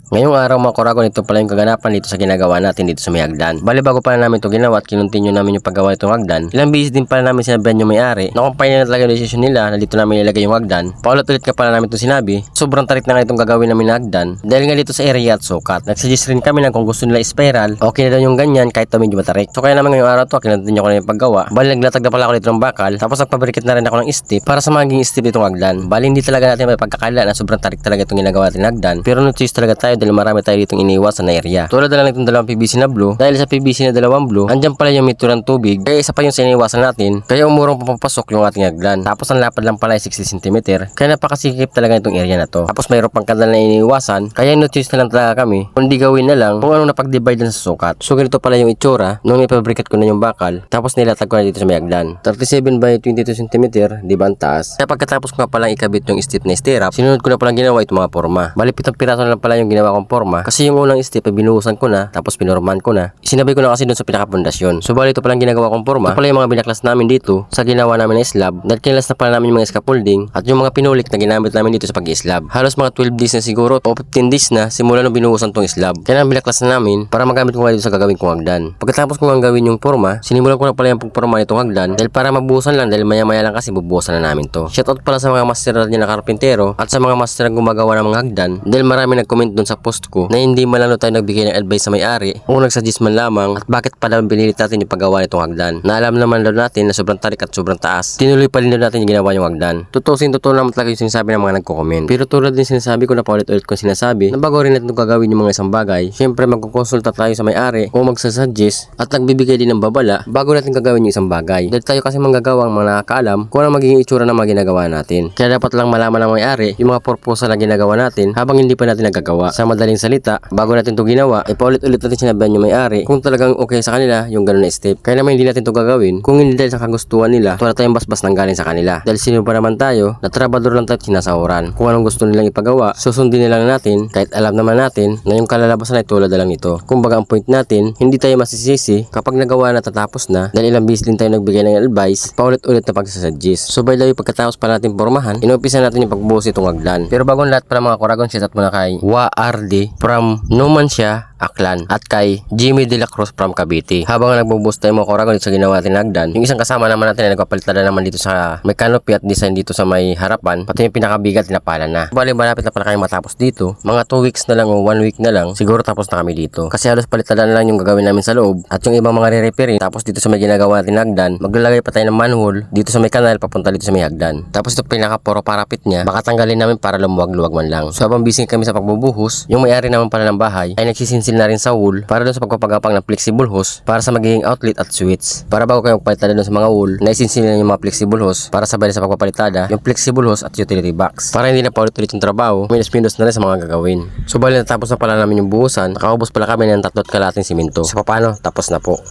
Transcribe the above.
Ngayong araw mga Kuragon, ito pala yung kaganapan dito sa ginagawa natin dito sa may hagdan. Bali bago pala namin ito ginawa at kinontinue namin yung paggawa itong hagdan, ilang beses din pala namin sinabihan yung may-ari na kumpanya na talaga yung decision nila na dito namin ilagay yung hagdan. Paulit-ulit ka pala namin ito sinabi, sobrang tarik na nga itong gagawin namin na hagdan dahil nga dito sa area at sukat. Nagsuggest rin kami na kung gusto nila spiral, okay na daw yung ganyan kahit daw medyo matarik. So kaya naman ngayong araw to, kinontinue ko na yung paggawa. Bali naglatag na pala ako dito ng bakal, tapos nagpabrikit na rin ako ng step para sa maging step itong hagdan. Bali hindi talaga natin may pagkakala na sobrang tarik talaga itong ginagawa natin hagdan, pero no-choose talaga tayo dahil marami tayo dito iniwasan na area. Tulad na lang itong dalawang PVC na blue. Dahil sa PVC na dalawang blue, andyan pala yung meter ng tubig. Kaya isa pa yung siniwasan natin. Kaya umurong papapasok yung ating hagdan. Tapos ang lapad lang pala ay 60 cm. Kaya napakasikip talaga itong area na to. Tapos mayroon pang kanal na iniwasan. Kaya no-choose na lang talaga kami. Kundi gawin na lang kung anong napag-divide lang sa sukat. So ganito pala yung itsura nung ipabrikat ko na yung bakal. Tapos nilatag ko na dito sa may hagdan. 37 by 22 cm, di ba ang taas? Kaya pagkatapos ko nga palang ikabit yung step na stirrup, sinunod ko na palang ginawa itong mga forma. Bali 7 piraso na lang pala yung ginawa kong forma. Kasi yung unang step ay binuhusan ko na, tapos pinormahan ko na. Isinabay ko na kasi doon sa pinaka-pundasyon. So bali ito palang ginagawa kong forma. Ito pala yung mga binaklas namin dito sa ginawa namin na slab. Dahil kinalas na pala namin yung mga scaffolding at yung mga pinulik na ginamit namin dito sa pag-i-slab. Halos mga 12 days na siguro o 15 days na simula nung binuhusan tong slab. Kaya nang binaklas na namin para magamit ko nga dito sa gagawin kong hagdan. Pagkatapos ko nga gawin yung forma, sinimulan ko na pala yung pagporma nitong hagdan dahil para mabuhusan lang dahil maya-maya lang kasi bubuhusan na namin to. Shoutout pala sa mga master natin na karpintero at sa mga master na gumagawa ng mga hagdan dahil marami nag-comment doon sa post ko na hindi malano tayo nagbigay ng advice sa may-ari o nagsuggest man lamang at bakit pala pinilit natin yung paggawa nitong hagdan. Na alam naman daw natin na sobrang tarik at sobrang taas. Tinuloy pa rin daw natin yung ginawa yung hagdan. Totoo naman talaga yung sinasabi ng mga nagko-comment. Pero tulad din sinasabi ko na paulit-ulit kong sinasabi na bago rin natin gagawin yung mga isang bagay, syempre magkukonsulta tayo sa may-ari o magsasuggest at nagbibigay din ng babala bago natin gagawin yung isang bagay. Dahil tayo kasi manggagawa ang mga nakakaalam kung ano magiging itsura ng mga ginagawa natin. Kaya dapat lang malaman ng may-ari yung mga proposal na ginagawa natin habang hindi pa natin nagagawa. Sa madaling salita, bago natin to ginawa, ay paulit-ulit natin sinabihan yung may-ari kung talagang okay sa kanila yung ganun na step. Kaya naman hindi natin to gagawin kung hindi dahil sa kagustuhan nila wala tayong basbas nang galing sa kanila. Dahil sino pa naman tayo, na trabador lang tayo sinasahuran. Kung anong gusto nilang ipagawa, susundin nilang natin kahit alam naman natin na yung kalalabasan ay tulad na lang ito. Kumbaga ang point natin, hindi tayo masisisi kapag nagawa na tatapos na dahil ilang beses din tayo nagbigay ng advice, paulit-ulit na pagsasuggest. So by the way, pagkatapos pa natin pormahan, inumpisa natin yung pagbuhos itong hagdan. Pero bago lahat pala mga Kuragon, shout out muna kay WARD from Numancia, Aklan at kay Jimmy De La Cruz from Cavite. Habang nagbo-boost tayo mga Kuragon dito sa ginawa natin hagdan, yung isang kasama naman natin ay nagpapalitan na naman dito sa may canopy at design dito sa may harapan, pati yung pinakabigat tinapala na. Bali malapit na pala kayo matapos dito. Mga 2 weeks na lang o 1 week na lang, siguro tapos na kami dito. Kasi halos palitan na lang yung gagawin namin sa loob at yung ibang mga re-repairing. Tapos dito sa may ginagawa natin hagdan, maglalagay pa tayo ng manhole dito sa may kanal papunta dito sa may hagdan. Tapos ito pinaka-poro parapit niya, baka tanggalin namin para lumuwag-luwag man lang. So habang busy kami sa pagbubuhos, yung may-ari naman pala ng bahay ay nagsisinsil na rin sa wool para doon sa pagpapagapang ng flexible hose para sa magiging outlet at switch. Para bago kayo magpalitada doon sa mga wool, naisinsil na yung mga flexible hose para sabay sa pagpapalitada yung flexible hose at utility box. Para hindi na paulit-ulit yung trabaho, minus-minus na rin sa mga gagawin. So bali natapos na pala namin yung buhusan, nakaubos pala kami ng 3 kalating simento. So paano? Tapos na po.